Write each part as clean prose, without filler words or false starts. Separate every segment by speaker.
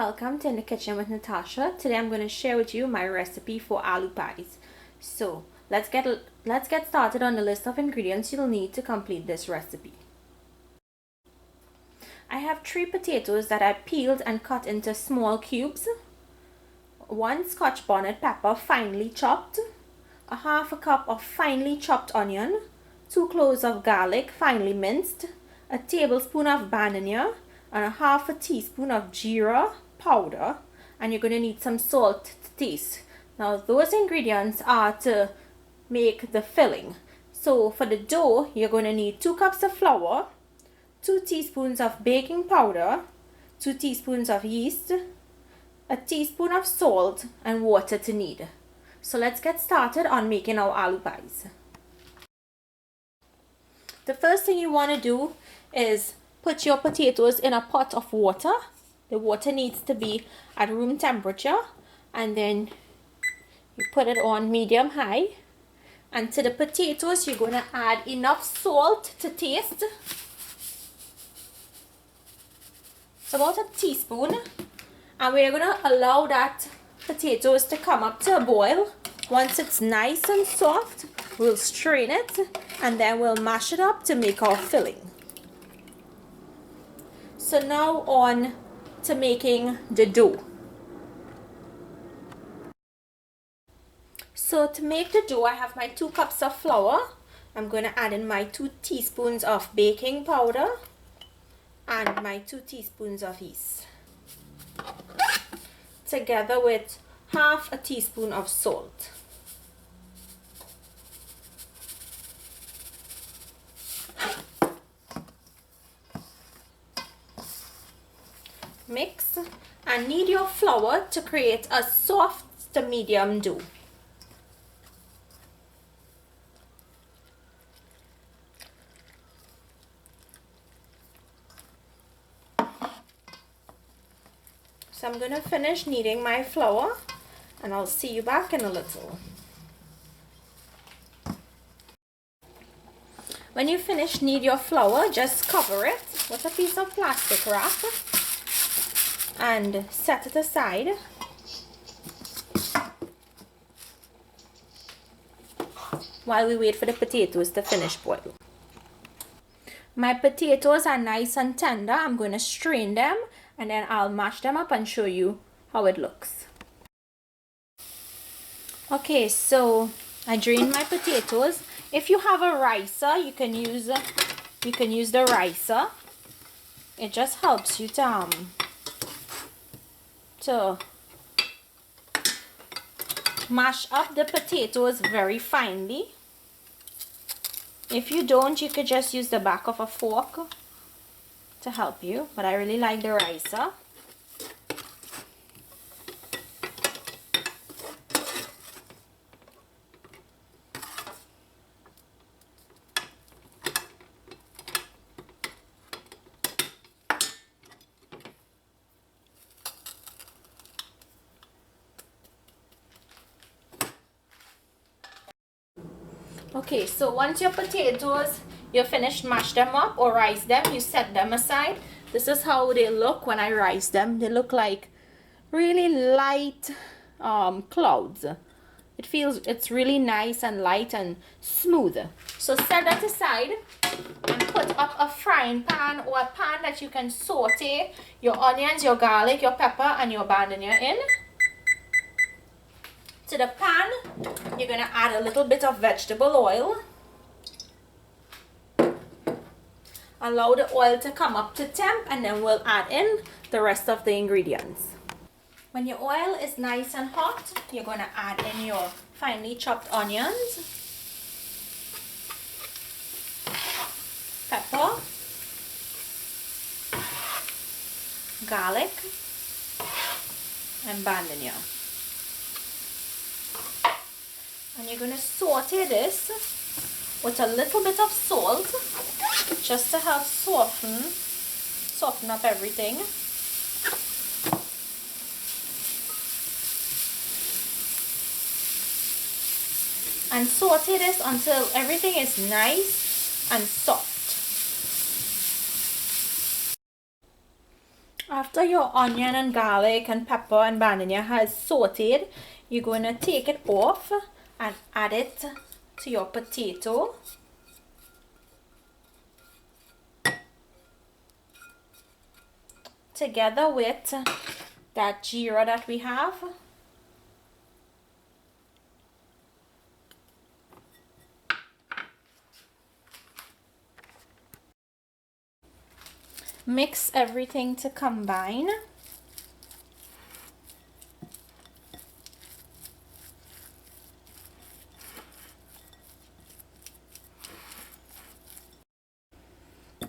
Speaker 1: welcome to In the Kitchen with Natasha. Today I'm going to share with you my recipe for aloo pies. So let's get started on the list of ingredients you'll need to complete this recipe. I have 3 potatoes that I peeled and cut into small cubes, 1 scotch bonnet pepper finely chopped, a half a cup of finely chopped onion, 2 cloves of garlic finely minced, a tablespoon of bandanya, and a half a teaspoon of geera powder, and you're going to need some salt to taste. Now those ingredients are to make the filling. So for the dough, you're going to need 2 cups of flour, 2 teaspoons of baking powder, 2 teaspoons of yeast, a teaspoon of salt, and water to knead. So let's get started on making our aloo pies. The first thing you want to do is put your potatoes in a pot of water. The water needs to be at room temperature, and then you put it on medium high. And to the potatoes, you're going to add enough salt to taste. It's about a teaspoon. And we're going to allow that potatoes to come up to a boil. Once it's nice and soft, we'll strain it and then we'll mash it up to make our filling. So now on to making the dough. So to make the dough, I have my 2 cups of flour. I'm going to add in my 2 teaspoons of baking powder and my 2 teaspoons of yeast, together with half a teaspoon of salt. Mix and knead your flour to create a soft to medium dough. So I'm going to finish kneading my flour and I'll see you back in a little. When you finish knead your flour, just cover it with a piece of plastic wrap and set it aside. While we wait for the potatoes to finish boil. My potatoes are nice and tender. I'm going to strain them and then I'll mash them up and show you how it looks. Okay, so I drained my potatoes. If you have a ricer, you can use the ricer. It just helps you to mash up the potatoes very finely. If you don't, you could just use the back of a fork to help you, but I really like the ricer. Okay, so once your potatoes, you finished mash them up or rice them, you set them aside. This is how they look when I rice them. They look like really light clouds. It's really nice and light and smooth. So set that aside and put up a frying pan or a pan that you can saute your onions, your garlic, your pepper, and your bandanya in. To the pan, you're going to add a little bit of vegetable oil. Allow the oil to come up to temp and then we'll add in the rest of the ingredients. When your oil is nice and hot, you're going to add in your finely chopped onions, pepper, garlic, and bandanya. And you're going to saute this with a little bit of salt just to help soften up everything. And saute this until everything is nice and soft. After your onion and garlic and pepper and bandanya has sauteed, you're going to take it off and add it to your potato. Together with that geera that we have. Mix everything to combine.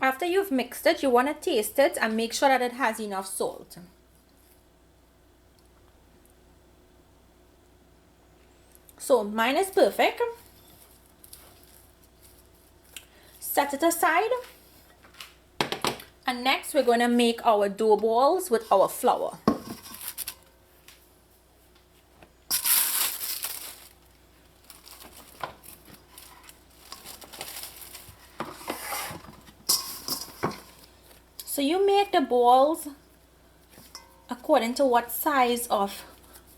Speaker 1: After you've mixed it, you want to taste it and make sure that it has enough salt. So mine is perfect. Set it aside. And next we're going to make our dough balls with our flour. So you make the balls according to what size of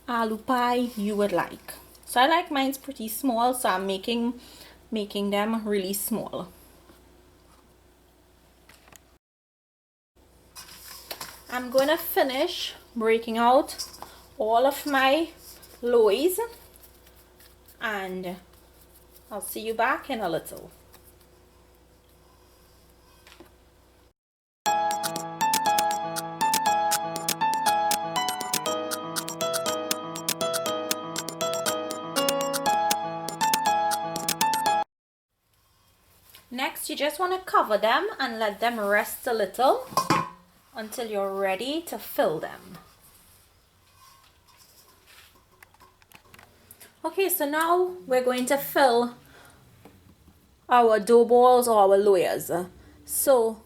Speaker 1: aloo pie you would like. So I like mine's pretty small, so I'm making them really small. I'm going to finish breaking out all of my loaves and I'll see you back in a little. Next, you just want to cover them and let them rest a little until you're ready to fill them. Okay, so now we're going to fill our dough balls or our loaves. So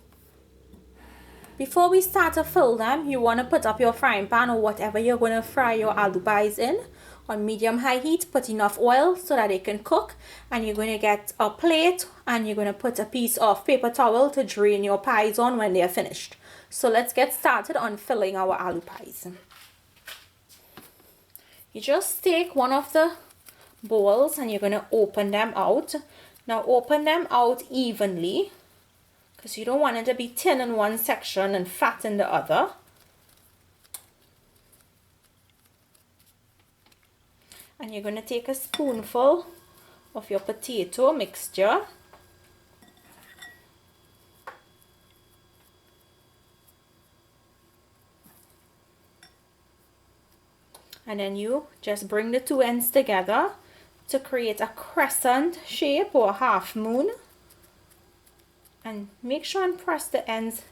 Speaker 1: before we start to fill them, you want to put up your frying pan or whatever you're going to fry your aloo pies in on medium-high heat. Put enough oil so that it can cook, and you're going to get a plate and you're going to put a piece of paper towel to drain your pies on when they're finished. So let's get started on filling our aloo pies. You just take one of the bowls and you're going to open them out. Now open them out evenly, because you don't want it to be thin in one section and fat in the other. And you're going to take a spoonful of your potato mixture. And then you just bring the two ends together to create a crescent shape or a half moon. And make sure and press the ends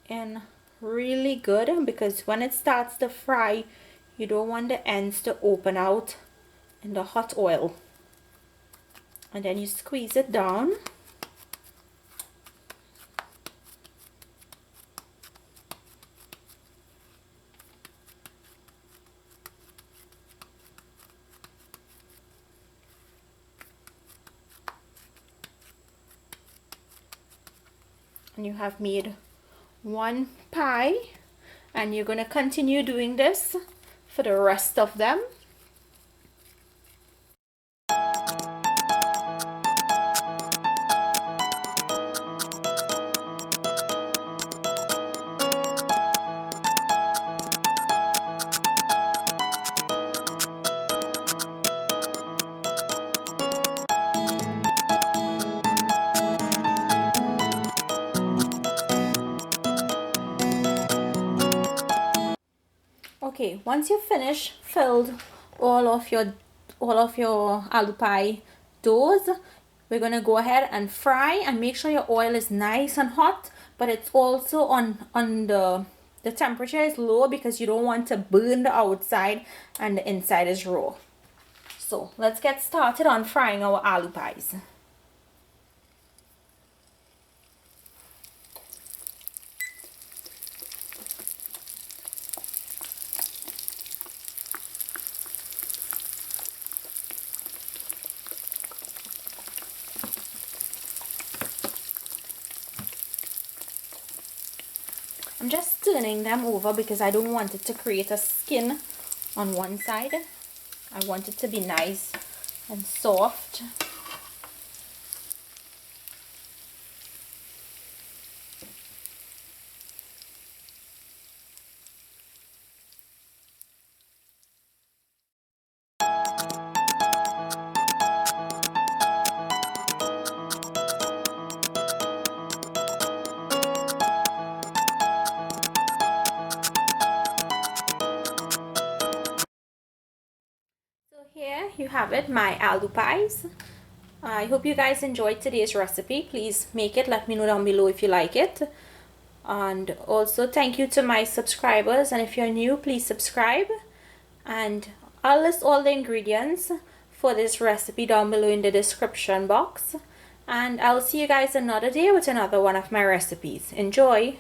Speaker 1: in really good, because when it starts to fry, you don't want the ends to open out in the hot oil. And then you squeeze it down. And you have made one pie, and you're going to continue doing this for the rest of them. Okay, once you finish filled all of your aloo pie doughs, we're going to go ahead and fry, and make sure your oil is nice and hot, but it's also on the temperature is low, because you don't want to burn the outside and the inside is raw. So let's get started on frying our aloo pies. I'm just turning them over because I don't want it to create a skin on one side. I want it to be nice and soft. So here you have it, my aloo pies. I hope you guys enjoyed today's recipe. Please make it. Let me know down below if you like it. And also thank you to my subscribers. And if you're new, please subscribe. And I'll list all the ingredients for this recipe down below in the description box. And I'll see you guys another day with another one of my recipes. Enjoy!